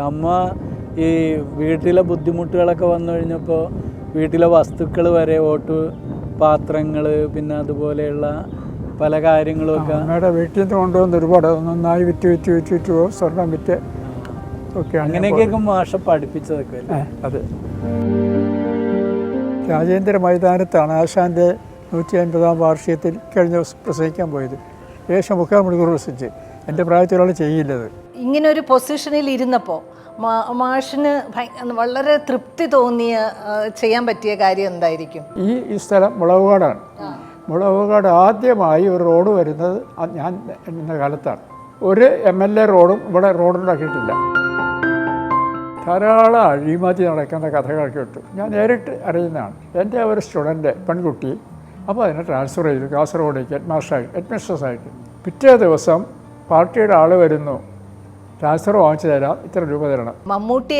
അമ്മ ഈ വീട്ടിലെ ബുദ്ധിമുട്ടുകളൊക്കെ വന്നു കഴിഞ്ഞപ്പോൾ വീട്ടിലെ വസ്തുക്കൾ വരെ പാത്രങ്ങൾ പിന്നെ അതുപോലെയുള്ള പല കാര്യങ്ങളുമൊക്കെ അമ്മയുടെ വീട്ടിൽ നിന്ന് കൊണ്ടുവന്ന് ഒരുപാട് നന്നായി വിറ്റ് സ്വർണം വിറ്റ് ഒക്കെ അങ്ങനെയൊക്കെ മാഷ പഠിപ്പിച്ചതൊക്കെ അതെ. രാജേന്ദ്ര മൈതാനത്താണ് ആശാൻ്റെ 150-ാം വാർഷികത്തിൽ കഴിഞ്ഞ ദിവസം പ്രസംഗിക്കാൻ പോയത്. ഏകദേശം 3/4 മണിക്കൂർ പ്രസംഗിച്ച്. എൻ്റെ പ്രായത്തിലുള്ള ചെയ്യില്ലത്. ഇങ്ങനൊരു പൊസിഷനിൽ ഇരുന്നപ്പോൾ മാഷിന് വളരെ തൃപ്തി തോന്നിയ ചെയ്യാൻ പറ്റിയ കാര്യം എന്തായിരിക്കും? ഈ സ്ഥലം മുളവുകാടാണ്. മുളവുകാട് ആദ്യമായി ഒരു റോഡ് വരുന്നത് ഞാൻ എന്ന കാലത്താണ്. ഒരു MLA റോഡും ഇവിടെ റോഡുണ്ടാക്കിയിട്ടില്ല. ധാരാളം അഴിമതി നടക്കുന്ന കഥകൾ കേട്ടു. ഞാൻ നേരിട്ട് അറിയുന്നതാണ്. എൻ്റെ ഒരു സ്റ്റുഡൻറ്റ് പെൺകുട്ടി അപ്പോൾ അതിനെ ട്രാൻസ്ഫർ ചെയ്തു കാസർഗോഡേക്ക് ഹെഡ്മിസ്ട്രസ്സായിട്ട്. പിറ്റേ ദിവസം പാർട്ടിയുടെ ആൾ വരുന്നു, ട്രാൻസ്ഫർ വാങ്ങിച്ചു തരാം, ഇത്ര രൂപ തരണം. മമ്മൂട്ടി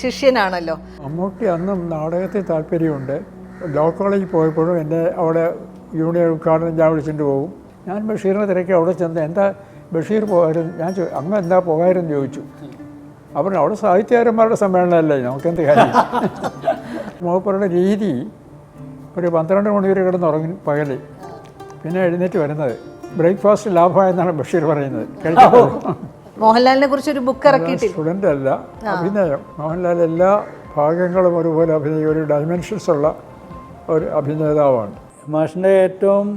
ശിഷ്യനാണല്ലോ. മമ്മൂട്ടി അന്നും നാടകത്തിൽ താല്പര്യമുണ്ട്. ലോ കോളേജിൽ പോയപ്പോഴും എന്നെ അവിടെ യൂണിയൻ ഉദ്ഘാടനം ഞാൻ വിളിച്ചിട്ട് പോകും. ഞാൻ ബഷീറിനെ തിരക്കി അവിടെ ചെന്ന് എന്താ ബഷീർ പോകായിരുന്നു, ഞാൻ അങ്ങ് എന്താ പോകായിരുന്നു ചോദിച്ചു. അപ്പോൾ അവിടെ സാഹിത്യകാരന്മാരുടെ സമ്മേളനമല്ലേ, നമുക്കെന്ത് കാര്യം. മൂപ്പരുടെ രീതി ഒരു 12 മണി വരെ കിടന്നുറങ്ങി പകല്, പിന്നെ എഴുന്നേറ്റ് വരുന്നത്. ബ്രേക്ക്ഫാസ്റ്റ് ലാഭമായെന്നാണ് ബഷീർ പറയുന്നത്. മോഹൻലാലിനെ കുറിച്ച് ഒരു ബുക്ക് ഇറക്കിയിട്ടില്ല. സ്റ്റുഡൻ്റ് അല്ല, അഭിനയം. മോഹൻലാൽ എല്ലാ ഭാഗങ്ങളും ഒരുപോലെ അഭിനയിക്കും. ഒരു ഡൈമെൻഷൻസ് ഉള്ള ഒരു അഭിനേതാവാണ്. മാഷിൻ്റെ ഏറ്റവും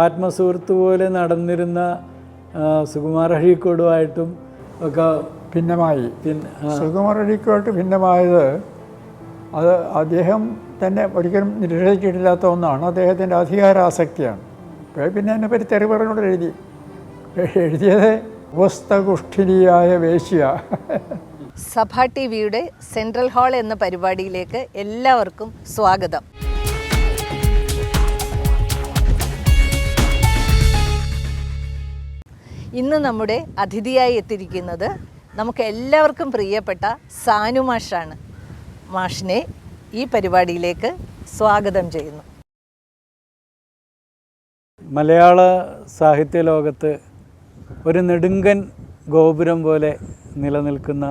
ആത്മസുഹൃത്ത് പോലെ നടന്നിരുന്ന സുകുമാർ അഴീക്കോടുമായിട്ടും ഒക്കെ ഭിന്നമായി. സുകുമാർ അഴീക്കോട്ട് ഭിന്നമായത് അത് അദ്ദേഹം തന്നെ ഒരിക്കലും നിഷേധിച്ചിട്ടില്ലാത്ത ഒന്നാണ്. അദ്ദേഹത്തിൻ്റെ അധികാരാസക്തിയാണ്. പിന്നെ എന്നെ പറ്റി തെറി പറഞ്ഞോട് എഴുതിയത് ഉപസ്ഥകുഷ്ഠിനിയായ വേശ്യ. സഭ ടിവിയുടെ സെൻട്രൽ ഹാൾ എന്ന പരിപാടിയിലേക്ക് എല്ലാവർക്കും സ്വാഗതം. ഇന്ന് നമ്മുടെ അതിഥിയായി എത്തിയിരിക്കുന്നത് നമുക്ക് എല്ലാവർക്കും പ്രിയപ്പെട്ട സാനു മാഷാണ്. മാഷിനെ ഈ പരിപാടിയിലേക്ക് സ്വാഗതം ചെയ്യുന്നു. മലയാള സാഹിത്യ ലോകത്ത് ഒരു നെടുങ്കൻ ഗോപുരം പോലെ നിലനിൽക്കുന്ന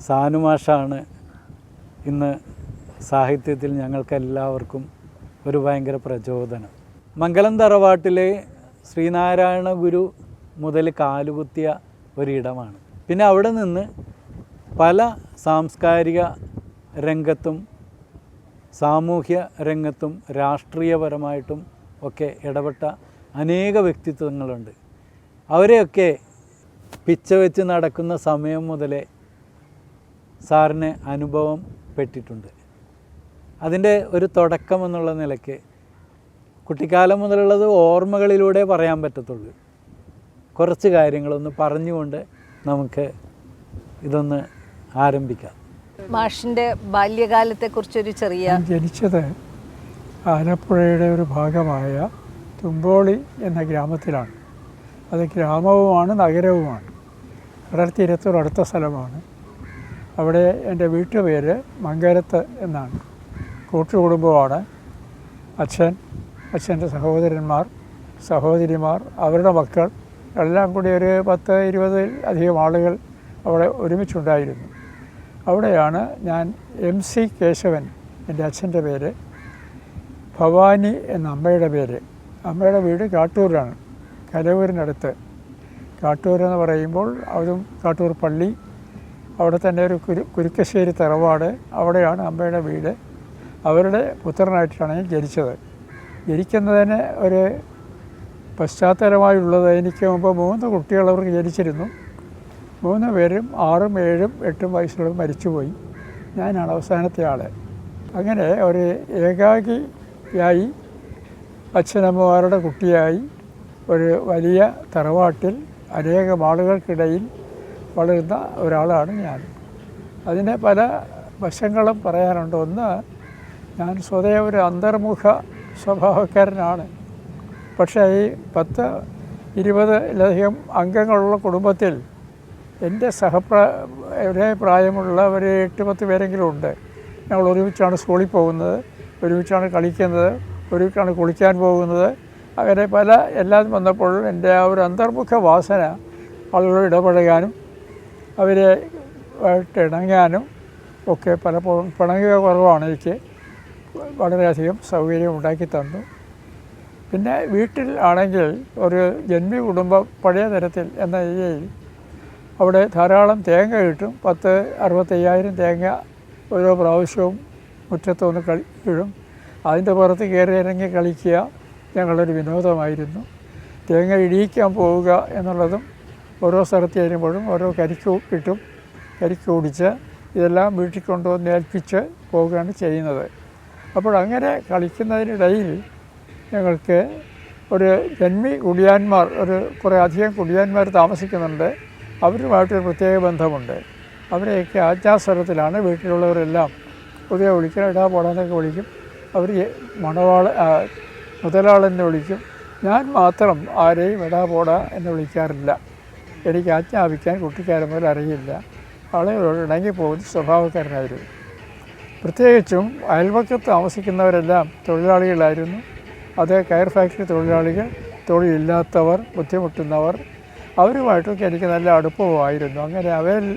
സാനു മാഷാണ് ഇന്ന് സാഹിത്യത്തിൽ ഞങ്ങൾക്കെല്ലാവർക്കും ഒരു ഭയങ്കര പ്രചോദനം. മംഗലം തറവാട്ടിലെ ശ്രീനാരായണ ഗുരു മുതൽ കാലുകുത്തിയ ഒരിടമാണ്. പിന്നെ അവിടെ നിന്ന് പല സാംസ്കാരിക രംഗത്തും സാമൂഹ്യ രംഗത്തും രാഷ്ട്രീയപരമായിട്ടും ഒക്കെ ഇടപെട്ട അനേക വ്യക്തിത്വങ്ങളുണ്ട്. അവരെയൊക്കെ പിച്ച വെച്ച് നടക്കുന്ന സമയം മുതലേ സാറിന് അനുഭവം പെട്ടിട്ടുണ്ട്. അതിൻ്റെ ഒരു തുടക്കം എന്നുള്ള നിലയ്ക്ക് കുട്ടിക്കാലം മുതലുള്ളത് ഓർമ്മകളിലൂടെ പറയാൻ പറ്റത്തുള്ളൂ. കുറച്ച് കാര്യങ്ങളൊന്ന് പറഞ്ഞുകൊണ്ട് നമുക്ക് ഇതൊന്ന് ആരംഭിക്കാം. മാഷിൻ്റെ ബാല്യകാലത്തെക്കുറിച്ചൊരു ചെറിയ... ജനിച്ചത് ആലപ്പുഴയുടെ ഒരു ഭാഗമായ തുമ്പോളി എന്ന ഗ്രാമത്തിലാണ്. അത് ഗ്രാമവുമാണ് നഗരവുമാണ്. കടൽത്തീരത്തോടടുത്ത സ്ഥലമാണ്. അവിടെ എൻ്റെ വീട്ടുപേര് മംഗലത്ത് എന്നാണ്. കൂട്ടുകുടുംബമാണ്. അച്ഛൻ്റെ സഹോദരന്മാർ, സഹോദരിമാർ, അവരുടെ മക്കൾ എല്ലാം കൂടി ഒരു 10-20 അധികം ആളുകൾ അവിടെ ഒരുമിച്ചുണ്ടായിരുന്നു. അവിടെയാണ് ഞാൻ MC കേശവൻ എൻ്റെ അച്ഛൻ്റെ പേര്, ഭവാനി എന്ന അമ്മയുടെ പേര്. അമ്മയുടെ വീട് കാട്ടൂരാണ്, കലവൂരിനടുത്ത്. കാട്ടൂർ എന്ന് പറയുമ്പോൾ അതും കാട്ടൂർ പള്ളി, അവിടെ തന്നെ ഒരു കുരുക്കശ്ശേരി തറവാട്, അവിടെയാണ് അമ്മയുടെ വീട്. അവരുടെ പുത്രനായിട്ടാണ് ഞാൻ ജനിച്ചത്. ജനിക്കുന്നതിന് ഒരു പശ്ചാത്തലമായുള്ളത്, എനിക്ക് മുമ്പ് 3 കുട്ടികൾ അവർക്ക് ജനിച്ചിരുന്നു. 3 പേരും 6, 7, 8 വയസ്സുള്ള മരിച്ചുപോയി. ഞാനാണ് അവസാനത്തെ ആൾ. അങ്ങനെ ഒരു ഏകാഗിയായി അച്ഛനമ്മമാരുടെ കുട്ടിയായി ഒരു വലിയ തറവാട്ടിൽ അനേകം ആളുകൾക്കിടയിൽ വളരുന്ന ഒരാളാണ് ഞാൻ. അതിന് പല വശങ്ങളും പറയാനുണ്ട്. ഒന്ന്, ഞാൻ സ്വതവേ ഒരു അന്തർമുഖ സ്വഭാവക്കാരനാണ്. പക്ഷേ ഈ 10-20 അംഗങ്ങളുള്ള കുടുംബത്തിൽ എൻ്റെ ഒരേ പ്രായമുള്ള ഒരു 8-10 പേരെങ്കിലും ഉണ്ട്. ഞങ്ങൾ ഒരുമിച്ചാണ് സ്കൂളിൽ പോകുന്നത്, ഒരുമിച്ചാണ് കളിക്കുന്നത്, ഒരുമിച്ചാണ് കുളിക്കാൻ പോകുന്നത്. അങ്ങനെ എല്ലാം വന്നപ്പോൾ എൻ്റെ ആ ഒരു അന്തർമുഖ വാസന ആളുകളോട് ഇടപഴകാനും അവരെ ആയിട്ട് ഇണങ്ങാനും ഒക്കെ പലപ്പോഴും പിണങ്ങുക കുറവാണ്. എനിക്ക് വളരെയധികം സൗകര്യം ഉണ്ടാക്കി തന്നു. പിന്നെ വീട്ടിൽ ആണെങ്കിൽ ഒരു ജന്മി കുടുംബം പഴയ തരത്തിൽ എന്ന രീതിയിൽ അവിടെ ധാരാളം തേങ്ങ കിട്ടും. 60,000 തേങ്ങ ഓരോ പ്രാവശ്യവും മുറ്റത്തൊന്ന് വീഴും. അതിൻ്റെ പുറത്ത് കയറി ഇറങ്ങി കളിക്കുക ഞങ്ങളൊരു വിനോദമായിരുന്നു. തേങ്ങ ഇടിയിക്കാൻ പോവുക എന്നുള്ളതും ഓരോ സ്ഥലത്ത് ചെല്ലുമ്പോഴും ഓരോ കരിക്ക് കിട്ടും. കരിക്ക് കുടിച്ച് ഇതെല്ലാം വീട്ടിൽ കൊണ്ടുവന്ന് ഏൽപ്പിച്ച് പോവുകയാണ് ചെയ്യുന്നത്. അപ്പോൾ അങ്ങനെ കളിക്കുന്നതിനിടയിൽ ഞങ്ങൾക്ക് ഒരു ജന്മി കുടിയാന്മാർ, കുറേ അധികം കുടിയാന്മാർ താമസിക്കുന്നുണ്ട്. അവരുമായിട്ടൊരു പ്രത്യേക ബന്ധമുണ്ട്. അവരെയൊക്കെ ആജ്ഞാസ്വരത്തിലാണ് വീട്ടിലുള്ളവരെല്ലാം പുതിയ വിളിക്കും, ഇടാ പോടാന്നൊക്കെ വിളിക്കും. അവർ മുതലാളെന്ന് വിളിക്കും. ഞാൻ മാത്രം ആരെയും ഇടാ പോടാ എന്ന് വിളിക്കാറില്ല. എനിക്ക് ആജ്ഞാപിക്കാൻ കുട്ടിക്കാരൻ മുതൽ അറിയില്ല. ആളുകളോട് ഇണങ്ങിപ്പോകുന്ന സ്വഭാവക്കാരനായിരുന്നു. പ്രത്യേകിച്ചും അയൽവക്കത്ത് താമസിക്കുന്നവരെല്ലാം തൊഴിലാളികളായിരുന്നു. അത് കയർ ഫാക്ടറി തൊഴിലാളികൾ, തൊഴിലില്ലാത്തവർ, ബുദ്ധിമുട്ടുന്നവർ, അവരുമായിട്ടൊക്കെ എനിക്ക് നല്ല അടുപ്പമായിരുന്നു. അങ്ങനെ അവരിൽ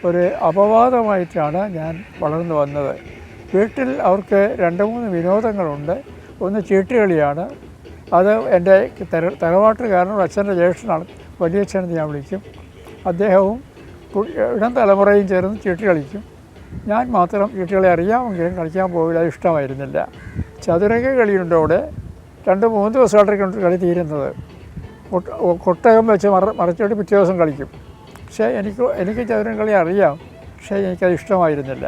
ഒരു അപവാദമായിട്ടാണ് ഞാൻ വളർന്നു വന്നത്. വീട്ടിൽ അവർക്ക് 2-3 വിനോദങ്ങളുണ്ട്. ഒന്ന് ചീട്ടുകളിയാണ്. അത് എൻ്റെ തറവാട്ടുകാരനോട് അച്ഛൻ്റെ ജ്യേഷ്ഠനാണ്, വലിയച്ഛനെന്ന് ഞാൻ വിളിക്കും. അദ്ദേഹവും ഇടം തലമുറയും ചേർന്ന് ചീട്ട് കളിക്കും. ഞാൻ മാത്രം ചീട്ടുകളെ അറിയാമെങ്കിലും കളിക്കാൻ പോകില്ല, അത് ഇഷ്ടമായിരുന്നില്ല. ചതുരംഗ കളിയുണ്ട് അവിടെ. 2-3 ദിവസമായിട്ടൊക്കെ കളി തീരുന്നത്. കൊട്ടകം വെച്ച് മറച്ചിട്ട് പിറ്റേ ദിവസം കളിക്കും. പക്ഷേ എനിക്ക് ചതുരംഗ കളി അറിയാം, പക്ഷേ എനിക്കത് ഇഷ്ടമായിരുന്നില്ല.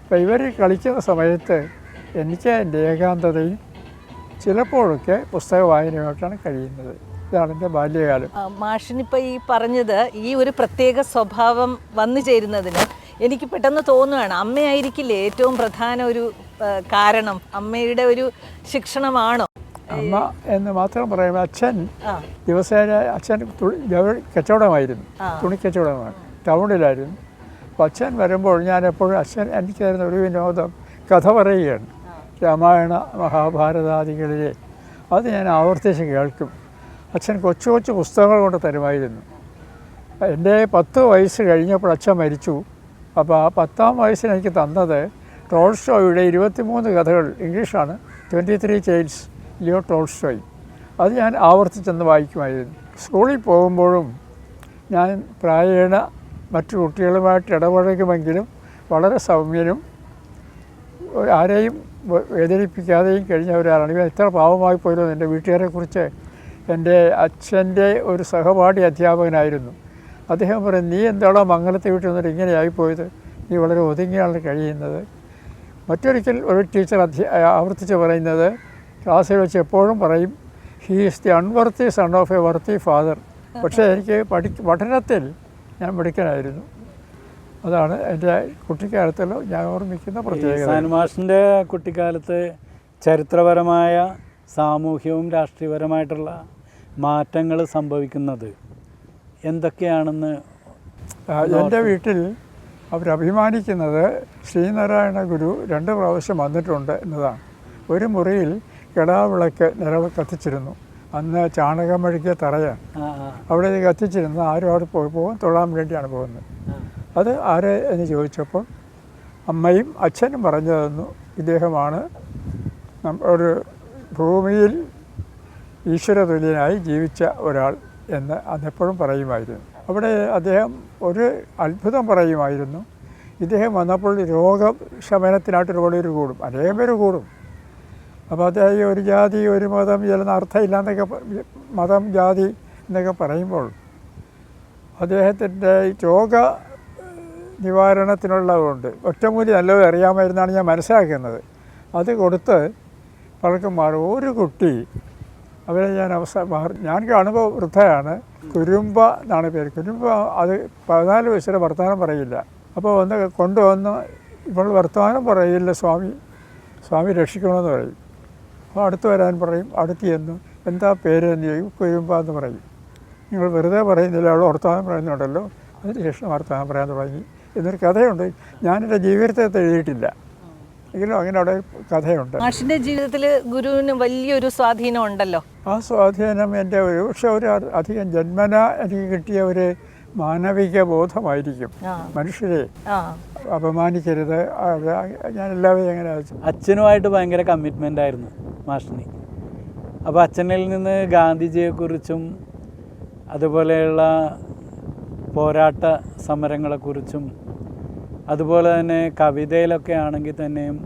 അപ്പോൾ ഇവർ കളിക്കുന്ന സമയത്ത് എനിക്ക് എൻ്റെ ഏകാന്തതയും ചിലപ്പോഴൊക്കെ പുസ്തക വായനയുമായിട്ടാണ് കഴിയുന്നത്. ഇതാണ് എൻ്റെ ബാല്യകാലം. മാഷിനിപ്പോൾ ഈ പറഞ്ഞത് ഈ ഒരു പ്രത്യേക സ്വഭാവം വന്നു ചേരുന്നതിന് എനിക്ക് പെട്ടെന്ന് തോന്നുകയാണ്, അമ്മയായിരിക്കില്ലേ ഏറ്റവും പ്രധാന ഒരു കാരണം? അമ്മയുടെ ഒരു ശിക്ഷണമാണോ? അമ്മ എന്ന് മാത്രം പറയുമ്പോൾ അച്ഛൻ ദിവസേന കച്ചവടമായിരുന്നു, തുണിക്കച്ചവടമാണ്, ടൗണിലായിരുന്നു. അപ്പോൾ അച്ഛൻ വരുമ്പോൾ ഞാൻ എപ്പോഴും എനിക്ക് തരുന്ന ഒരു വിനോദം കഥ പറയുകയാണ്. രാമായണ മഹാഭാരതാദികളിലെ അത് ഞാൻ ആവർത്തിച്ച് കേൾക്കും. അച്ഛൻ കൊച്ചു കൊച്ചു പുസ്തകങ്ങൾ കൊണ്ട് തരുമായിരുന്നു. എൻ്റെ 10 വയസ്സ് കഴിഞ്ഞപ്പോൾ അച്ഛൻ മരിച്ചു. അപ്പോൾ ആ 10ാം വയസ്സിന് എനിക്ക് തന്നത് ടോൾസ്റ്റോയുടെ 23 കഥകൾ, ഇംഗ്ലീഷാണ്, 23 Tales, ലിയോ ടോൾസ്റ്റോയ്. അത് ഞാൻ ആവർത്തിച്ചെന്ന് വായിക്കുമായിരുന്നു. സ്കൂളിൽ പോകുമ്പോഴും ഞാൻ പ്രായേണ മറ്റു കുട്ടികളുമായിട്ട് ഇടപഴകുമെങ്കിലും വളരെ സൗമ്യനും ആരെയും വേദനിപ്പിക്കാതെയും കഴിഞ്ഞ ഒരാളാണ്. ഇവ എത്ര പാവമായി പോയിരുന്നു. എൻ്റെ വീട്ടുകാരെക്കുറിച്ച് എൻ്റെ അച്ഛൻ്റെ ഒരു സഹപാഠി അധ്യാപകനായിരുന്നു. അദ്ദേഹം പറയും, നീ എന്താണോ മംഗലത്തെ വീട്ടിൽ നിന്നിട്ട് ഇങ്ങനെ ആയിപ്പോയത്, നീ വളരെ ഒതുങ്ങിയാണ് കഴിയുന്നത്. മറ്റൊരിക്കൽ ഒരു ടീച്ചർ ആവർത്തിച്ച് പറയുന്നത്, ക്ലാസ്സിൽ വെച്ച് എപ്പോഴും പറയും, he is the unworthy son of A worthy father. പക്ഷേ എനിക്ക് പഠനത്തിൽ ഞാൻ മിടുക്കനായിരുന്നു. അതാണ് എൻ്റെ കുട്ടിക്കാലത്തിൽ ഞാൻ ഓർമ്മിക്കുന്ന പ്രത്യേകത. സാനുമാഷിൻ്റെ കുട്ടിക്കാലത്ത് ചരിത്രപരമായ, സാമൂഹ്യവും രാഷ്ട്രീയപരമായിട്ടുള്ള മാറ്റങ്ങൾ സംഭവിക്കുന്നത് എന്തൊക്കെയാണെന്ന്? എൻ്റെ വീട്ടിൽ അവരഭിമാനിക്കുന്നത് ശ്രീനാരായണ ഗുരു 2 പ്രാവശ്യം വന്നിട്ടുണ്ട് എന്നതാണ്. ഒരു മുറിയിൽ കിടാവിളക്ക് കത്തിച്ചിരുന്നു. അന്ന് ചാണകം മെഴുകിയ തറയാണ്. അവിടെ കത്തിച്ചിരുന്നു. ആരും അവിടെ പോകും, തൊഴാൻ വേണ്ടിയാണ് പോകുന്നത്. അത് ആര് എന്ന് ചോദിച്ചപ്പോൾ അമ്മയും അച്ഛനും പറഞ്ഞു തന്നു, ഇദ്ദേഹമാണ് ഒരു ഭൂമിയിൽ ഈശ്വരതുല്യനായി ജീവിച്ച ഒരാൾ എന്ന് അന്നെപ്പോഴും പറയുമായിരുന്നു. അവിടെ അദ്ദേഹം ഒരു അത്ഭുതം പറയുമായിരുന്നു. ഇദ്ദേഹം വന്നപ്പോൾ രോഗശമനത്തിനായിട്ട് ഒരുപാട് പേര് കൂടും, അനേകം പേര് കൂടും. അപ്പോൾ അദ്ദേഹം ഒരു ജാതി, ഒരു മതം, ഇതിലൊന്നും അർത്ഥമില്ല എന്നൊക്കെ, മതം ജാതി എന്നൊക്കെ പറയുമ്പോൾ അദ്ദേഹത്തിൻ്റെ രോഗ നിവാരണത്തിനുള്ളതുകൊണ്ട് ഒറ്റമൂലി നല്ലത് അറിയാമായിരുന്നാണ് ഞാൻ മനസ്സിലാക്കുന്നത്. അത് കൊടുത്ത് പലർക്കും മാറും. ഒരു കുട്ടി, അവരെ ഞാൻ കാണുമ്പോൾ വൃദ്ധയാണ്, കുരുമ്പ എന്നാണ് പേര്. കുരുമ്പ അത് 14 വയസ്സിലെ വർത്തമാനം പറയില്ല. അപ്പോൾ കൊണ്ടുവന്ന് ഇപ്പോൾ വർത്തമാനം പറയില്ല, സ്വാമി രക്ഷിക്കണമെന്ന് പറയും. അപ്പോൾ അടുത്ത് വരാൻ പറയും. അടുത്ത് ചെന്നു എന്താ പേര് എന്ന് ചോദിക്കും. കുരുമ്പ എന്ന് പറയും. നിങ്ങൾ വെറുതെ പറയുന്നില്ല, അവൾ വർത്തമാനം പറയുന്നുണ്ടല്ലോ. അതിനുശേഷം വർത്തമാനം പറയാൻ തുടങ്ങി എന്നൊരു കഥയുണ്ട്. ഞാനെൻ്റെ ജീവിതത്തെ എഴുതിയിട്ടില്ല, എങ്കിലും അങ്ങനെ അവിടെ കഥയുണ്ട്. മാഷിൻ്റെ ജീവിതത്തിൽ ഗുരുവിന് വലിയൊരു സ്വാധീനം ഉണ്ടല്ലോ. ആ സ്വാധീനം എൻ്റെ പക്ഷേ ഒരു അധികം ജന്മന എനിക്ക് കിട്ടിയ മാനവിക ബോധമായിരിക്കും. മനുഷ്യരെ അപമാനിക്കരുത്. ഞാൻ എല്ലാവരും എങ്ങനെ അച്ഛനുമായിട്ട് ഭയങ്കര കമ്മിറ്റ്മെൻ്റ് ആയിരുന്നു മാഷിന്. അപ്പോൾ അച്ഛനിൽ നിന്ന് ഗാന്ധിജിയെക്കുറിച്ചും അതുപോലെയുള്ള പോരാട്ട സമരങ്ങളെക്കുറിച്ചും അതുപോലെ തന്നെ കവിതയിലൊക്കെ ആണെങ്കിൽ തന്നെയും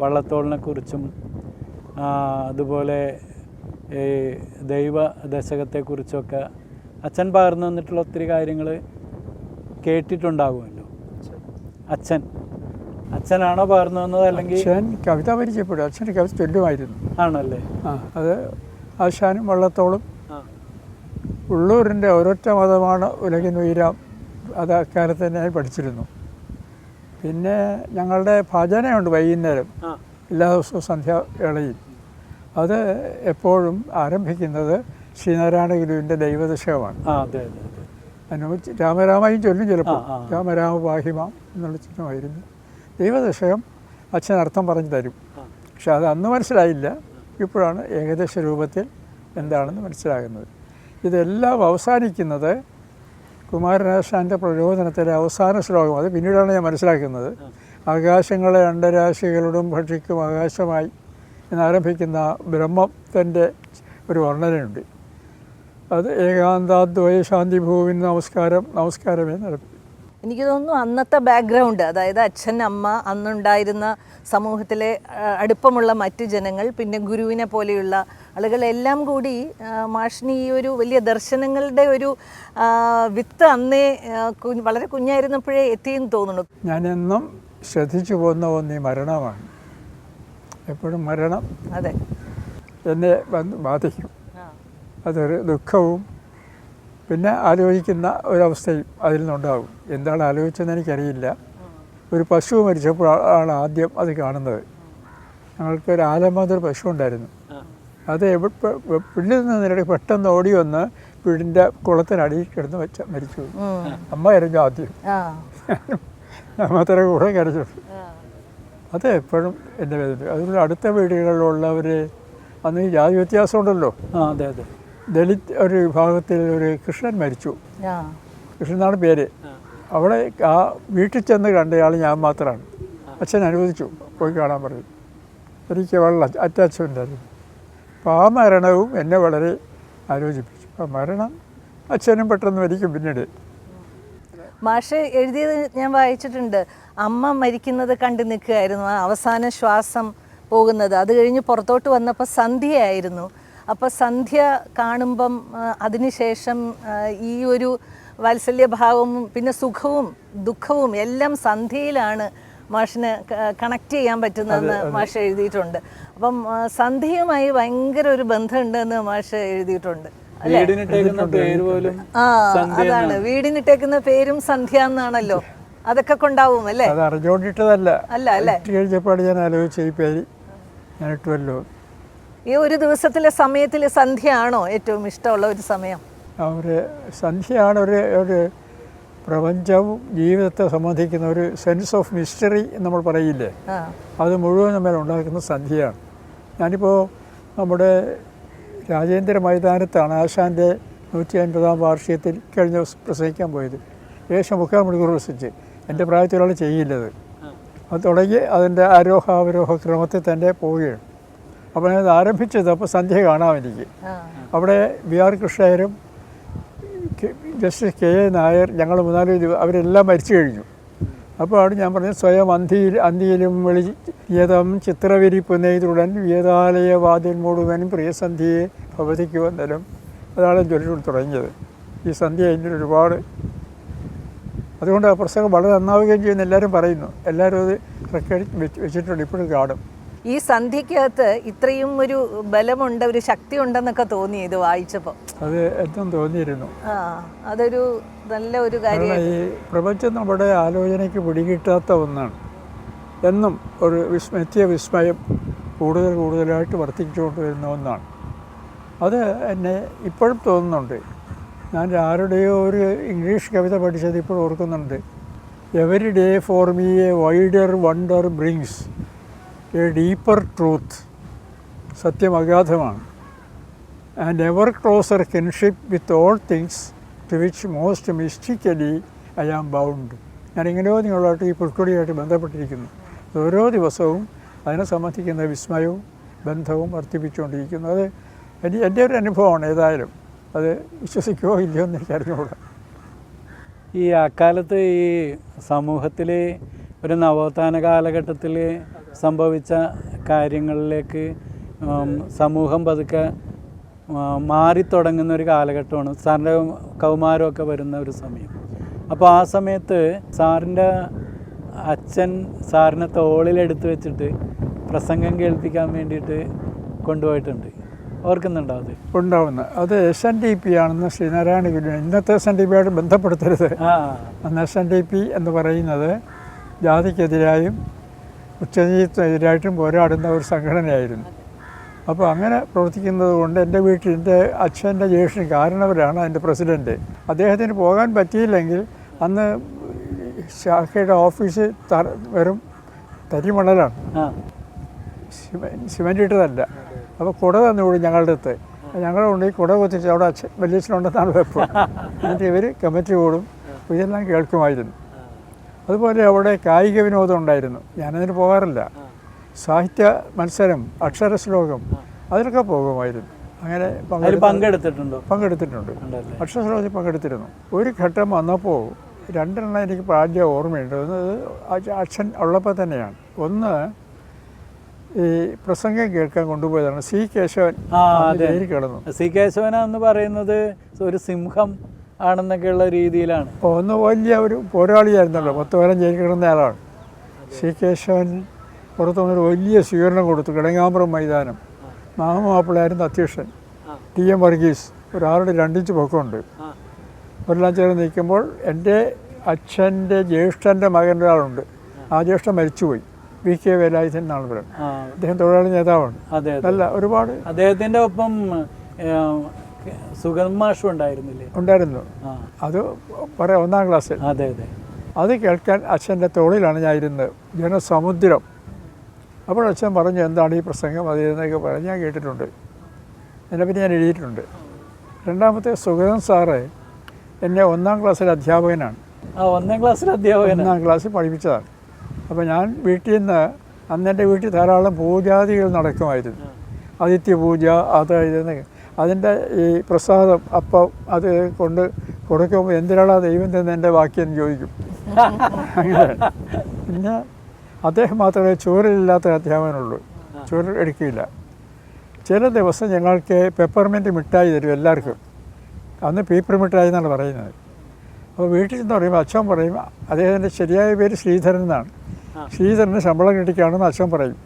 വള്ളത്തോളിനെക്കുറിച്ചും അതുപോലെ ഈ ദൈവ ദശകത്തെക്കുറിച്ചൊക്കെ അച്ഛൻ പകർന്നു തന്നിട്ടുള്ള ഒത്തിരി കാര്യങ്ങൾ കേട്ടിട്ടുണ്ടാകുമല്ലോ. അച്ഛനാണോ പകർന്നു തന്നത് അല്ലെങ്കിൽ അച്ഛൻ കവിത പരിചയപ്പെടും. അച്ഛൻ്റെ കവിത ചൊല്ലുമായിരുന്നു. ആണല്ലേ? അത് ആശാനും വള്ളത്തോളും ഉള്ളൂരിൻ്റെ ഒരൊറ്റ മതമാണ് ഉലകിനുയരാം, അത് അക്കാലത്ത് തന്നെ ഞാൻ പഠിച്ചിരുന്നു. പിന്നെ ഞങ്ങളുടെ ഭജനയുണ്ട് വൈകുന്നേരം എല്ലാ ദിവസവും സന്ധ്യാവേളയിൽ. അത് എപ്പോഴും ആരംഭിക്കുന്നത് ശ്രീനാരായണ ഗുരുവിൻ്റെ ദൈവദശകമാണ്. രാമരാമായും ചൊല്ലും ചിലപ്പോൾ. രാമരാമ പാഹിമാം എന്നുള്ള ചിഹ്നമായിരുന്നു. ദൈവദശകം അച്ഛൻ അർത്ഥം പറഞ്ഞു തരും. പക്ഷെ അത് അന്ന് മനസ്സിലായില്ല. ഇപ്പോഴാണ് ഏകദേശ രൂപത്തിൽ എന്താണെന്ന് മനസ്സിലാകുന്നത്. ഇതെല്ലാം അവസാനിക്കുന്നത് കുമാരനാശാൻ്റെ പ്രചോദനത്തിലെ അവസാന ശ്ലോകം. അത് പിന്നീടാണ് ഞാൻ മനസ്സിലാക്കുന്നത്. ആകാശങ്ങളെ അണ്ടരാശികളോടും ഭക്ഷിക്കും ആകാശമായി എന്നാരംഭിക്കുന്ന ബ്രഹ്മത്തിൻ്റെ ഒരു വർണ്ണനയുണ്ട്. അത് ഏകാന്താദ്വയ ശാന്തി ഭൂവിന് നമസ്കാരം നമസ്കാരമേ നടക്കും. എനിക്ക് തോന്നുന്നു അന്നത്തെ ബാക്ക്ഗ്രൗണ്ട്, അതായത് അച്ഛൻ, അമ്മ, അന്നുണ്ടായിരുന്ന സമൂഹത്തിലെ അടുപ്പമുള്ള മറ്റ് ജനങ്ങൾ, പിന്നെ ഗുരുവിനെ പോലെയുള്ള ആളുകളെല്ലാം കൂടി മാഷിന് ഈ ഒരു വലിയ ദർശനങ്ങളുടെ ഒരു വിത്ത് അന്നേ വളരെ കുഞ്ഞായിരുന്നപ്പോഴേ എത്തിയെന്ന് തോന്നുന്നു. ഞാനെന്നും ശ്രദ്ധിച്ചു പോകുന്ന ഒന്ന് ഈ മരണമാണ്. എപ്പോഴും മരണം അതെ എന്നെ ബാധിക്കും. അതൊരു ദുഃഖവും പിന്നെ ആലോചിക്കുന്ന ഒരവസ്ഥയും അതിൽ നിന്നുണ്ടാകും. എന്താണ് ആലോചിച്ചതെന്ന് എനിക്കറിയില്ല. ഒരു പശു മരിച്ചപ്പോഴാണ് ആദ്യം അത് കാണുന്നത്. ഞങ്ങൾക്കൊരു ആലമ്പൊരു പശു ഉണ്ടായിരുന്നു. അത് പിള്ളിൽ നിന്നിടയിൽ പെട്ടെന്ന് ഓടി വന്ന് വീടിൻ്റെ കുളത്തിനടിയിൽ കിടന്ന് മരിച്ചു. അമ്മ കരഞ്ഞു ആദ്യം. അമ്മത്തര കൂടെ കരഞ്ഞിട്ടുണ്ട്. അത് എപ്പോഴും എൻ്റെ വേദന. അതുപോലെ അടുത്ത വീടുകളിലുള്ളവർ അന്ന് ഈ ജാതി വ്യത്യാസം ഉണ്ടല്ലോ. അതെ അതെ. ദലിത് ഒരു വിഭാഗത്തിൽ ഒരു കൃഷ്ണൻ മരിച്ചു. കൃഷ്ണൻ എന്നാണ് പേര്. അവിടെ ആ വീട്ടിൽ ചെന്ന് കണ്ടയാൾ ഞാൻ മാത്രമാണ്. അച്ഛൻ അനുവദിച്ചു, പോയി കാണാൻ പറഞ്ഞു. എനിക്ക് വളരെ അറ്റാച്ച്മെൻ്റ് ആയിരുന്നു. അപ്പോൾ ആ മരണവും എന്നെ വളരെ ആലോചിപ്പിച്ചു. ആ മരണം അച്ഛനും പെട്ടെന്ന് മരിക്കും പിന്നീട്. മാഷ് എഴുതിയത് ഞാൻ വായിച്ചിട്ടുണ്ട്. അമ്മ മരിക്കുന്നത് കണ്ടു നിൽക്കുകയായിരുന്നു, ആ അവസാന ശ്വാസം പോകുന്നത്. അത് കഴിഞ്ഞ് പുറത്തോട്ട് വന്നപ്പോൾ സന്ധ്യയായിരുന്നു. അപ്പോൾ സന്ധ്യ കാണുമ്പം അതിനുശേഷം ഈ ഒരു വാത്സല്യഭാവവും പിന്നെ സുഖവും ദുഃഖവും എല്ലാം സന്ധ്യയിലാണ് മാഷിന് കണക്ട് ചെയ്യാൻ പറ്റുന്നതെന്ന് മാഷ് എഴുതിയിട്ടുണ്ട്. അപ്പം സന്ധ്യയുമായി ഭയങ്കര ഒരു ബന്ധമുണ്ടെന്ന് മാഷ് എഴുതിയിട്ടുണ്ട്. അതാണ് വീടിനിട്ടേക്കുന്ന പേരും സന്ധ്യ എന്നാണല്ലോ. അതൊക്കെ കൊണ്ടാവും അല്ലേ? അത് അറിഞ്ഞുകൊണ്ടിട്ടതല്ല. അല്ല അല്ലേ? കഴിഞ്ഞപ്പോഴാണ് ഞാൻ ആലോചിച്ച ഈ പേര് ഞാൻ ഇട്ടുമല്ലോ. ഈ ഒരു ദിവസത്തിലെ സമയത്തിൽ സന്ധ്യ ആണോ ഏറ്റവും ഇഷ്ടമുള്ള ഒരു സമയം? ഒരു സന്ധ്യയാണ് ഒരു പ്രപഞ്ചവും ജീവിതത്തെ സംബന്ധിക്കുന്ന ഒരു സെൻസ് ഓഫ് മിസ്റ്ററി നമ്മൾ പറയില്ലേ, അത് മുഴുവൻ നമ്മൾ ഉണ്ടാക്കുന്ന സന്ധ്യയാണ്. ഞാനിപ്പോൾ നമ്മുടെ രാജേന്ദ്ര മൈതാനത്താണ് ആശാൻ്റെ 150-ാം വാർഷികത്തിൽ കഴിഞ്ഞ ദിവസം പ്രസംഗിക്കാൻ പോയത്. ഏകദേശം 3/4 മണിക്കൂർ പ്രസംഗിച്ച്. എൻ്റെ പ്രായത്തിൽ ഒരാൾ ചെയ്യില്ലത്. അത് തുടങ്ങി അതിൻ്റെ ആരോഹാവരോഹ ക്രമത്തിൽ തന്നെ പോവുകയാണ്. അപ്പോൾ ഞാനത് ആരംഭിച്ചത് അപ്പോൾ സന്ധ്യ കാണാം എനിക്ക്. അവിടെ VR കൃഷ്ണയരും ജസ്റ്റിസ് KA നായർ, ഞങ്ങൾ 3-4 ദിവസം അവരെല്ലാം മരിച്ചു കഴിഞ്ഞു. അപ്പോഴാണ് ഞാൻ പറഞ്ഞത്, സ്വയം അന്തിയിലും വെളിയതം ചിത്രവിരിപ്പ് നെയ്തുടൻ വേദാലയ വാതിൽ മുഴുവൻ പ്രിയസന്ധ്യയെ ഭവതിക്ക് വന്നലും. അതാണ് ചൊല്ലിക്കൊണ്ട് തുടങ്ങിയത്. ഈ സന്ധ്യ അതിൻ്റെ ഒരുപാട്, അതുകൊണ്ട് ആ പുസ്തകം വളരെ നന്നാവുകയും ചെയ്യുമെന്ന് എല്ലാവരും പറയുന്നു. എല്ലാവരും അത് റെക്കോർഡ് വെച്ചിട്ടുണ്ട്, ഇപ്പോഴും കാണും. ഈ സന്ധ്യക്കകത്ത് ഇത്രയും ഒരു ബലമുണ്ട്, ഒരു ശക്തി ഉണ്ടെന്നൊക്കെ തോന്നി ഇത് വായിച്ചപ്പോൾ. അത് എന്നും തോന്നിയിരുന്നു. അതൊരു നല്ല ഒരു കാര്യം. ഈ പ്രപഞ്ചം നമ്മുടെ ആലോചനയ്ക്ക് പിടികിട്ടാത്ത ഒന്നാണ്. എന്നും ഒരു വിസ്മയം കൂടുതലായിട്ട് വർദ്ധിച്ചുകൊണ്ട് വരുന്ന ഒന്നാണ്. അത് എന്നെ ഇപ്പോഴും തോന്നുന്നുണ്ട്. ഞാൻ ആരുടെയോ ഒരു ഇംഗ്ലീഷ് കവിത പഠിച്ചത് ഇപ്പോൾ ഓർക്കുന്നുണ്ട്. Every day for me a wider wonder brings a deeper truth. സത്യം അഗാധമാണ്. And ever closer kinship with all things to which most mystically I am bound. ഞാനിങ്ങനെയോ നിങ്ങളായിട്ട് ഈ പുൽക്കൊടിയായിട്ട് ബന്ധപ്പെട്ടിരിക്കുന്നു. ഓരോ ദിവസവും അതിനെ സംബന്ധിക്കുന്ന വിസ്മയവും ബന്ധവും വർദ്ധിപ്പിച്ചുകൊണ്ടിരിക്കുന്നു. അത് എൻ്റെ ഒരു അനുഭവമാണ്. ഏതായാലും അത് വിശ്വസിക്കുകയോ ഇല്ലയോ എന്ന് എനിക്ക് അറിഞ്ഞുകൂടാ. ഈ അക്കാലത്ത് ഈ സമൂഹത്തിൽ ഒരു നവോത്ഥാന കാലഘട്ടത്തിൽ സംഭവിച്ച കാര്യങ്ങളിലേക്ക് സമൂഹം പതുക്കെ മാറിത്തുടങ്ങുന്ന ഒരു കാലഘട്ടമാണ്. സാറിൻ്റെ കൗമാരമൊക്കെ വരുന്ന ഒരു സമയം. അപ്പോൾ ആ സമയത്ത് സാറിൻ്റെ അച്ഛൻ സാറിനെ തോളിലെടുത്ത് വെച്ചിട്ട് പ്രസംഗം കേൾപ്പിക്കാൻ വേണ്ടിയിട്ട് കൊണ്ടുപോയിട്ടുണ്ട്. ഓർക്കുന്നുണ്ടോ അത്? ഉണ്ടാവുന്നത് അത് SNDP ആണെന്ന് ശ്രീനാരായണ ഗുരു. ഇന്നത്തെ SNDP ആയിട്ട് ബന്ധപ്പെടുത്തരുത്. അന്ന് SNDP എന്ന് പറയുന്നത് ജാതിക്കെതിരായും ഉച്ചനീതിക്കെതിരായിട്ടും പോരാടുന്ന ഒരു സംഘടനയായിരുന്നു. അപ്പോൾ അങ്ങനെ പ്രവർത്തിക്കുന്നത് കൊണ്ട് എൻ്റെ വീട്ടിൽ എൻ്റെ അച്ഛൻ്റെ ജ്യേഷ്ഠൻ കാരണവരാണ് അതിൻ്റെ പ്രസിഡൻറ്റ്. അദ്ദേഹത്തിന് പോകാൻ പറ്റിയില്ലെങ്കിൽ അന്ന് ശാഖയുടെ ഓഫീസ് വെറും തരിമണലാണ്, സിമൻ്റ് ഇട്ടതല്ല. അപ്പോൾ കുട തന്നുകൂടി ഞങ്ങളുടെ അടുത്ത്. ഞങ്ങളുടെ കൊണ്ട് ഈ കുട കൊത്തിച്ച് അവിടെ വലിയച്ഛനുണ്ടെന്നാണ് വെപ്പ്. എന്നിട്ട് ഇവർ കമ്മിറ്റി കൂടും. ഇതെല്ലാം കേൾക്കുമായിരുന്നു. അതുപോലെ അവിടെ കായിക വിനോദം ഉണ്ടായിരുന്നു. ഞാനതിന് പോകാറില്ല. സാഹിത്യ മത്സരം, അക്ഷരശ്ലോകം, അതിലൊക്കെ പോകുമായിരുന്നു. അങ്ങനെ പങ്കെടുത്തിട്ടുണ്ട്. അക്ഷരശ്ലോകത്തിൽ പങ്കെടുത്തിരുന്നു. ഒരു ഘട്ടം വന്നപ്പോൾ രണ്ടെണ്ണം എനിക്ക് പ്രാജ്യ ഓർമ്മയുണ്ട്. ഒന്ന് അച്ഛൻ ഉള്ളപ്പോൾ തന്നെയാണ്. ഒന്ന് ഈ പ്രസംഗം കേൾക്കാൻ കൊണ്ടുപോയതാണ്. സി കേശവൻ ജയിലിൽ കിടന്നു. സി കേശവൻ എന്ന് പറയുന്നത് ഒരു സിംഹം ആണെന്നൊക്കെയുള്ള രീതിയിലാണ്. ഒന്ന് വലിയ ഒരു പോരാളിയായിരുന്നല്ലോ. 10 കൊല്ലം ജയിലിൽ കിടന്ന ആളാണ്. സി കേശവൻ പുറത്തു വന്നൊരു വലിയ സ്വീകരണം കൊടുത്തു. കിടങ്ങാമ്പുറം മൈതാനം. മാപ്പിളയായിരുന്നു അധ്യക്ഷൻ. TM വർഗീസ് ഒരു 2 ഇഞ്ച് പൊക്കമുണ്ട്. ഒരെല്ലാം ചേർന്ന് നിൽക്കുമ്പോൾ എൻ്റെ അച്ഛൻ്റെ ജ്യേഷ്ഠൻ്റെ മകൻ ഒരാളുണ്ട്. ആ ജ്യേഷ്ഠൻ മരിച്ചുപോയി. VK വേലായുധൻ എന്നാണ് പറയുന്നത്. അദ്ദേഹം തൊഴിലാളി നേതാവാണ്. നല്ല ഒരുപാട്. അദ്ദേഹത്തിൻ്റെ ഒപ്പം സുഗതമാഷും ഉണ്ടായിരുന്നില്ലേ? ഉണ്ടായിരുന്നു. അത് പറയാം 1ാം ക്ലാസ്സിൽ. അത് കേൾക്കാൻ അച്ഛൻ്റെ തോളിലാണ് ഞാൻ ഇരുന്നത്. ജനസമുദ്രം. അപ്പോൾ അച്ഛൻ പറഞ്ഞു, എന്താണ് ഈ പ്രസംഗം അതിരുന്നൊക്കെ പറഞ്ഞ് ഞാൻ കേട്ടിട്ടുണ്ട്. അതിനെപ്പറ്റി ഞാൻ എഴുതിയിട്ടുണ്ട്. രണ്ടാമത്തെ സുഗതൻ സാറ് എന്നെ 1ാം ക്ലാസ്സിലെ അധ്യാപകനാണ്. 1ാം ക്ലാസ്സിൽ പഠിപ്പിച്ചതാണ്. അപ്പോൾ ഞാൻ വീട്ടിൽ നിന്ന് അന്നെൻ്റെ വീട്ടിൽ ധാരാളം പൂജാദികൾ നടക്കുമായിരുന്നു. ആദിത്യ പൂജ, അത് ഇതെന്നൊക്കെ. അതിൻ്റെ ഈ പ്രസാദം അപ്പം അത് കൊണ്ട് കൊടുക്കുമ്പോൾ എന്തിനാണ് ദൈവം തന്നെ എൻ്റെ ബാക്കിയെന്ന് ചോദിക്കും. അങ്ങനെ പിന്നെ അദ്ദേഹം മാത്രമേ ചോറിലില്ലാത്ത അധ്യാപകനുള്ളൂ. ചോറ് എടുക്കില്ല. ചില ദിവസം ഞങ്ങൾക്ക് പെപ്പർമെൻറ്റ് മിഠായി തരും എല്ലാവർക്കും. അന്ന് പേപ്പർ മിഠായി എന്നാണ് പറയുന്നത്. അപ്പോൾ വീട്ടിൽ നിന്ന് പറയുമ്പോൾ അച്ഛൻ പറയും, അദ്ദേഹത്തിൻ്റെ ശരിയായ പേര് ശ്രീധരൻ എന്നാണ്. ശ്രീധരന് ശമ്പളം കിട്ടിക്കാണെന്ന് അച്ഛൻ പറയും.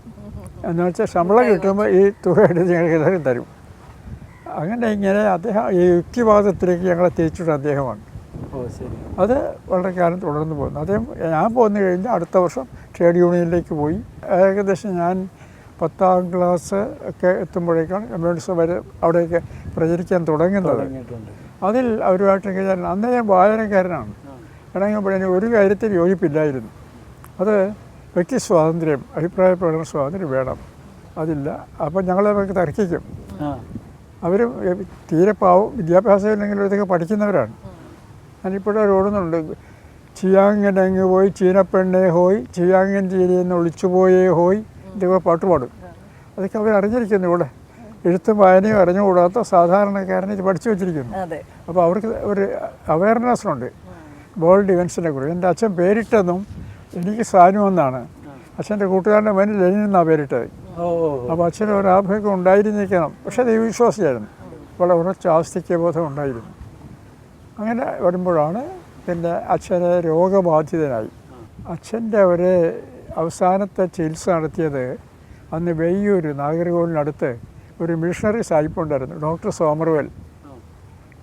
എന്ന് വെച്ചാൽ ശമ്പളം കിട്ടുമ്പോൾ ഈ തുക എടുത്ത് ഞങ്ങൾക്ക് എല്ലാവരും തരും. അങ്ങനെ ഇങ്ങനെ അദ്ദേഹം ഈ യുക്തിവാദത്തിലേക്ക് ഞങ്ങളെ തേച്ചിട്ട് അദ്ദേഹമാണ്. അത് വളരെ കാലം തുടർന്ന് പോകുന്നു. അദ്ദേഹം ഞാൻ പോന്നു കഴിഞ്ഞ് അടുത്ത വർഷം ട്രേഡ് യൂണിയനിലേക്ക് പോയി. ഏകദേശം ഞാൻ 10ാം ക്ലാസ് ഒക്കെ എത്തുമ്പോഴേക്കാണ് കമ്മ്യൂണിസം വരെ അവിടെയൊക്കെ പ്രചരിക്കാൻ തുടങ്ങുന്നത്. അതിൽ അവരുമായിട്ടൊക്കെ അന്ന് ഞാൻ വായനക്കാരനാണ്. ഇറങ്ങുമ്പോഴേ ഒരു കാര്യത്തിൽ യോജിപ്പില്ലായിരുന്നു. അത് വ്യക്തി സ്വാതന്ത്ര്യം, അഭിപ്രായ പ്രകടന സ്വാതന്ത്ര്യം വേണം. അതില്ല. അപ്പം ഞങ്ങളതൊക്കെ തർക്കിക്കും. അവർ തീരെ പാവം, വിദ്യാഭ്യാസം ഇല്ലെങ്കിലും ഇതൊക്കെ പഠിക്കുന്നവരാണ്. ഞാനിപ്പോഴും ഓടുന്നുണ്ട്, ചിയാങ്ങനങ്ങ് പോയി ചീനപ്പെണ്ണെ ഹോയ്, ചിയാങ്ങൻ ചീരിയെന്ന് ഒളിച്ചുപോയേ ഹോയ്, ഇതൊക്കെ പാട്ട് പാടും. അതൊക്കെ അവർ അറിഞ്ഞിരിക്കുന്നു. ഇവിടെ എഴുത്തും വായനയും അറിഞ്ഞുകൂടാത്ത സാധാരണക്കാരനെ ഇത് പഠിച്ചു വെച്ചിരിക്കുന്നു. അപ്പോൾ അവർക്ക് ഒരു അവയർനെസ് ഉണ്ട് വേൾഡ് ഇവൻസിനെ കുറിച്ച്. എൻ്റെ അച്ഛൻ പേരിട്ടതും എനിക്ക് സാനു എന്നാണ്. അച്ഛൻ്റെ കൂട്ടുകാരൻ്റെ മകന് ലെനിൻ എന്നാണ് പേരിട്ടത്. അപ്പോൾ അച്ഛന് ഒരു ആഭ്യകം ഉണ്ടായിരുന്നിരിക്കണം. പക്ഷേ ദൈവവിശ്വാസിയായിരുന്നു. വളരെ ഉറച്ച ആസ്തിക്യബോധം ഉണ്ടായിരുന്നു. അങ്ങനെ വരുമ്പോഴാണ് പിന്നെ അച്ഛനെ രോഗബാധിതനായി. അച്ഛൻ്റെ ഒരു അവസാനത്തെ ചികിത്സ നടത്തിയത് അന്ന് വെയ്യൂർ നാഗർകോവിലിനടുത്ത് ഒരു മിഷണറി സാഹിബുണ്ടായിരുന്നു, ഡോക്ടർ സോമർവെൽ.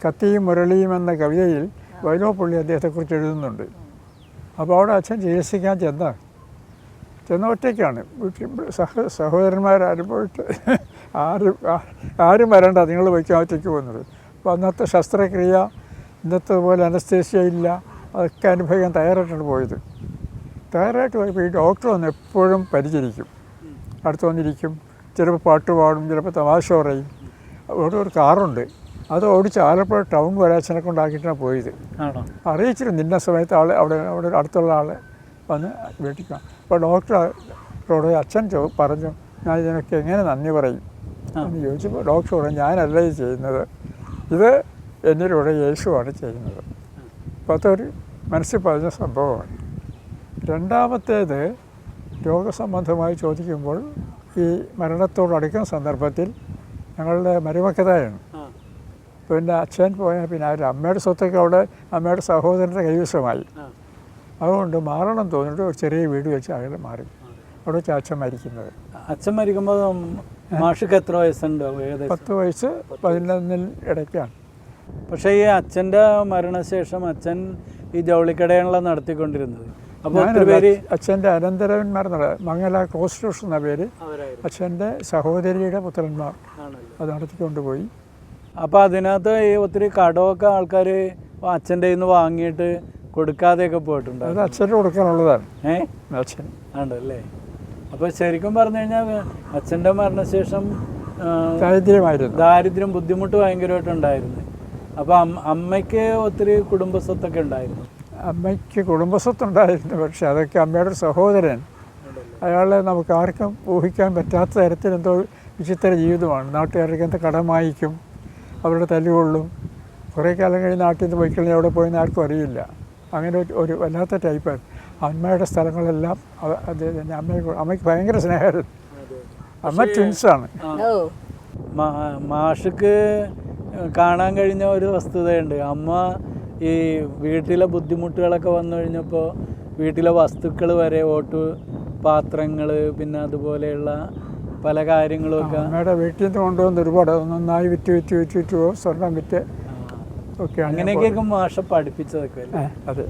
കത്തിയും മുരളിയും എന്ന കവിതയിൽ വൈലോപ്പള്ളി അദ്ദേഹത്തെക്കുറിച്ച് എഴുതുന്നുണ്ട്. അപ്പോൾ അവിടെ അച്ഛൻ ചികിത്സിക്കാൻ ചെന്ന ഒറ്റയ്ക്കാണ്. വീട്ടിൽ സഹോദരന്മാരാരും പോയിട്ട് ആരും വരണ്ട, നിങ്ങൾ വയ്ക്കാൻ ഒറ്റയ്ക്ക് പോകുന്നത്. അപ്പോൾ അന്നത്തെ ശസ്ത്രക്രിയ ഇന്നത്തെ പോലെ അനസ്തേഷ്യ ഇല്ല, അതൊക്കെ അനുഭവിക്കാൻ തയ്യാറായിട്ടാണ് പോയത്. തയ്യാറായിട്ട് പോയപ്പോൾ ഈ ഡോക്ടർ വന്ന് എപ്പോഴും പരിചരിക്കും, അടുത്ത് വന്നിരിക്കും, ചിലപ്പോൾ പാട്ട് പാടും, ചിലപ്പോൾ തമാശ പറയും. അവിടെ ഒരു കാറുണ്ട്, അത് ഓടിച്ച് ആലപ്പുഴ ടൗൺ വരെ അച്ഛനെ കൊണ്ടാക്കിയിട്ടാണ് പോയത്. ആണോ? അറിയിച്ചിരുന്നു ഇന്ന സമയത്ത് അവിടെ അടുത്തുള്ള ആളെ വന്ന് വീട്ടിക്കാം. അപ്പോൾ ഡോക്ടറോട് അച്ഛൻ പറഞ്ഞു, ഞാൻ ഇതിനൊക്കെ എങ്ങനെ നന്ദി പറയും എന്ന് ചോദിച്ചപ്പോൾ ഡോക്ടർ പറഞ്ഞു, ഞാനല്ല ഇത് ചെയ്യുന്നത്, ഇത് എന്നിലൂടെ യേശുവാണ് ചെയ്യുന്നത്. അപ്പോൾ അതൊരു മനസ്സിൽ പറഞ്ഞ സംഭവമാണ്. രണ്ടാമത്തേത് രോഗസംബന്ധമായി ചോദിക്കുമ്പോൾ ഈ മരണത്തോടടുക്കുന്ന സന്ദർഭത്തിൽ ഞങ്ങളുടെ മരുമക്കതായാണ്. പിന്നെ അച്ഛൻ പോയാൽ പിന്നെ അവർ അമ്മയുടെ സ്വത്തൊക്കെ അവിടെ അമ്മയുടെ സഹോദരൻ്റെ കൈവശമായി. അതുകൊണ്ട് മാറണം തോന്നിയിട്ട് ഒരു ചെറിയ വീട് വെച്ച് അയാൾ മാറി. അവിടെ വെച്ച് അച്ഛൻ മരിക്കുന്നത്. അച്ഛൻ മരിക്കുമ്പോൾ മാഷിക്ക് എത്ര വയസ്സുണ്ട്? 10 വയസ്സ് 11 ഇടയ്ക്കാണ്. പക്ഷേ ഈ അച്ഛൻ്റെ മരണശേഷം അച്ഛൻ ഈ ജൗളിക്കടയാണല്ലോ നടത്തിക്കൊണ്ടിരുന്നത്. അപ്പോൾ അച്ഛൻ്റെ അനന്തരവന്മാർ മംഗല കോസ്റ്റോസ് എന്ന പേര് അച്ഛൻ്റെ സഹോദരിയുടെ പുത്രന്മാർ അത് നടത്തിക്കൊണ്ടുപോയി. അപ്പോൾ അതിനകത്ത് ഈ ഒത്തിരി കടമൊക്കെ ആൾക്കാർ അച്ഛൻ്റെ കയ്യിൽ നിന്ന് വാങ്ങിയിട്ട് കൊടുക്കാതെയൊക്കെ പോയിട്ടുണ്ട്. അത് അച്ഛന് കൊടുക്കാനുള്ളതാണ്. അച്ഛൻ ഉണ്ടല്ലേ? അപ്പോൾ ശരിക്കും പറഞ്ഞു കഴിഞ്ഞാൽ അച്ഛൻ്റെ മരണശേഷം ദാരിദ്ര്യം ബുദ്ധിമുട്ട് ഭയങ്കരമായിട്ടുണ്ടായിരുന്നു. അപ്പോൾ അമ്മയ്ക്ക് ഒത്തിരി കുടുംബസ്വത്തൊക്കെ ഉണ്ടായിരുന്നു. അമ്മയ്ക്ക് കുടുംബസ്വത്തുണ്ടായിരുന്നു. പക്ഷെ അതൊക്കെ അമ്മയുടെ ഒരു സഹോദരൻ, അയാളെ നമുക്ക് ആർക്കും ഊഹിക്കാൻ പറ്റാത്ത തരത്തിൽ എന്തോ വിചിത്ര ജീവിതമാണ്. നാട്ടുകാർക്ക് എന്താ കടം വാങ്ങിക്കും, അവരുടെ തല്ലുകൊള്ളും. കുറേ കാലം കഴിഞ്ഞ് നാട്ടിൽ നിന്ന് പോയി കഴിഞ്ഞാൽ അവിടെ പോയെന്ന് ആർക്കും അറിയില്ല. അങ്ങനെ ഒരു വല്ലാത്ത ടൈപ്പാണ്. അമ്മയുടെ സ്ഥലങ്ങളെല്ലാം അദ്ദേഹത്തിൻ്റെ അമ്മയ്ക്ക് ഭയങ്കര സ്നേഹമായിരുന്നു. അമ്മ ട്വിൻസാണ്. മാഷിക്ക് കാണാൻ കഴിഞ്ഞ ഒരു വസ്തുതയുണ്ട്. അമ്മ ഈ വീട്ടിലെ ബുദ്ധിമുട്ടുകളൊക്കെ വന്നു കഴിഞ്ഞപ്പോൾ വീട്ടിലെ വസ്തുക്കൾ വരെ പാത്രങ്ങൾ പിന്നെ അതുപോലെയുള്ള പല കാര്യങ്ങളുമൊക്കെ അമ്മയുടെ വീട്ടിൽ നിന്ന് കൊണ്ടുവന്ന് ഒരുപാട് നന്നായി വിറ്റ് സ്വർണം വിറ്റ് ഒക്കെ അങ്ങനെയൊക്കെ മാഷ പഠിപ്പിച്ചതൊക്കെ അല്ലേ? അതെ.